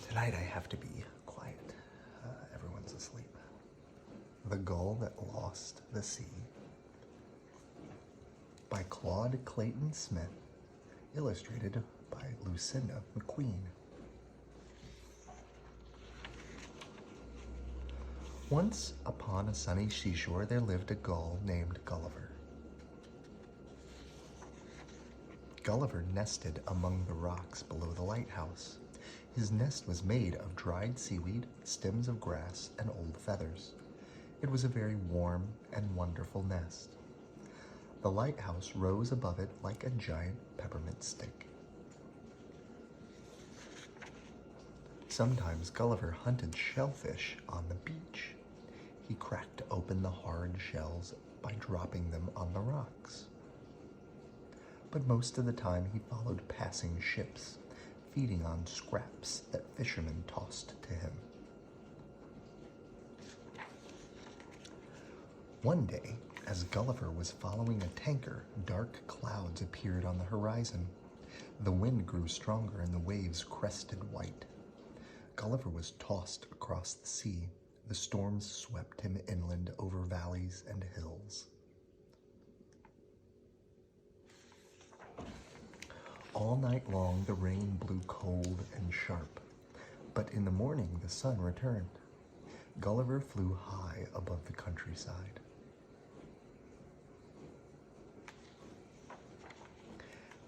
Tonight I have to be quiet. Everyone's asleep. The Gull That Lost the Sea by Claude Smith, illustrated by Lucinda McQueen. Once upon a sunny seashore there lived a gull named Gulliver. Gulliver nested among the rocks below the lighthouse. His nest was made of dried seaweed, stems of grass, and old feathers. It was a very warm and wonderful nest. The lighthouse rose above it like a giant peppermint stick. Sometimes Gulliver hunted shellfish on the beach. He cracked open the hard shells by dropping them on the rocks. But most of the time he followed passing ships, feeding on scraps that fishermen tossed to him. One day, as Gulliver was following a tanker, dark clouds appeared on the horizon. The wind grew stronger and the waves crested white. Gulliver was tossed across the sea. The storms swept him inland over valleys and hills. All night long the rain blew cold and sharp, but in the morning the sun returned. Gulliver flew high above the countryside.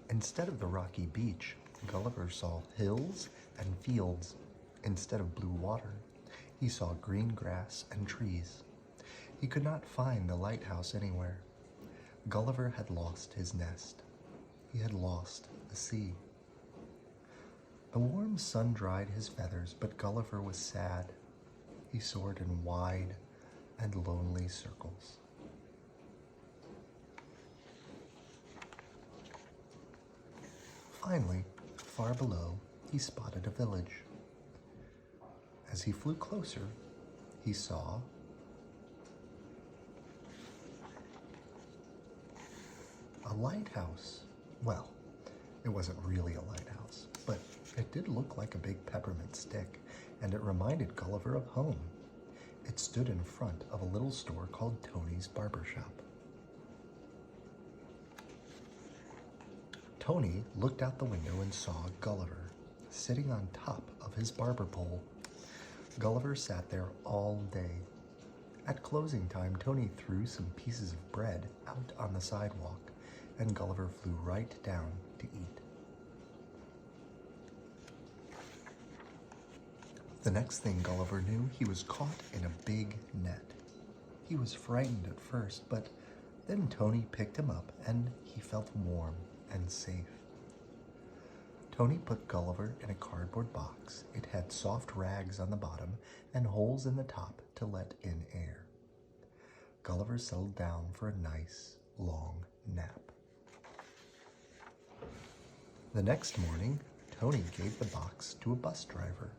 Instead of the rocky beach, Gulliver saw hills and fields. Instead of blue water, he saw green grass and trees. He could not find the lighthouse anywhere. Gulliver had lost his nest. He had lost the sea. The warm sun dried his feathers, but Gulliver was sad. He soared in wide and lonely circles. Finally, far below, he spotted a village. As he flew closer, he saw a lighthouse. Well, it wasn't really a lighthouse, but it did look like a big peppermint stick, and it reminded Gulliver of home. It stood in front of a little store called Tony's Barber Shop. Tony looked out the window and saw Gulliver sitting on top of his barber pole. Gulliver sat there all day. At closing time, Tony threw some pieces of bread out on the sidewalk, and Gulliver flew right down to eat. The next thing Gulliver knew, he was caught in a big net. He was frightened at first, but then Tony picked him up and he felt warm and safe. Tony put Gulliver in a cardboard box. It had soft rags on the bottom and holes in the top to let in air. Gulliver settled down for a nice, long nap. The next morning, Tony gave the box to a bus driver.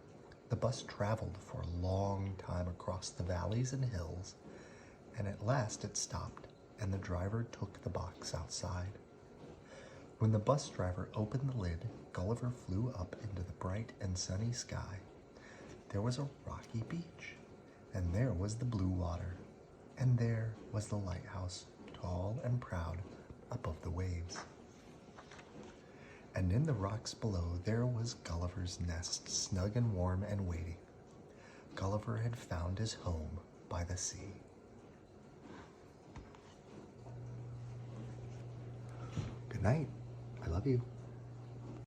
The bus traveled for a long time across the valleys and hills, and at last it stopped, and the driver took the box outside. When the bus driver opened the lid, Gulliver flew up into the bright and sunny sky. There was a rocky beach, and there was the blue water, and there was the lighthouse, tall and proud above the waves. And in the rocks below there was Gulliver's nest, snug and warm and waiting. Gulliver had found his home by the sea. Good night. I love you.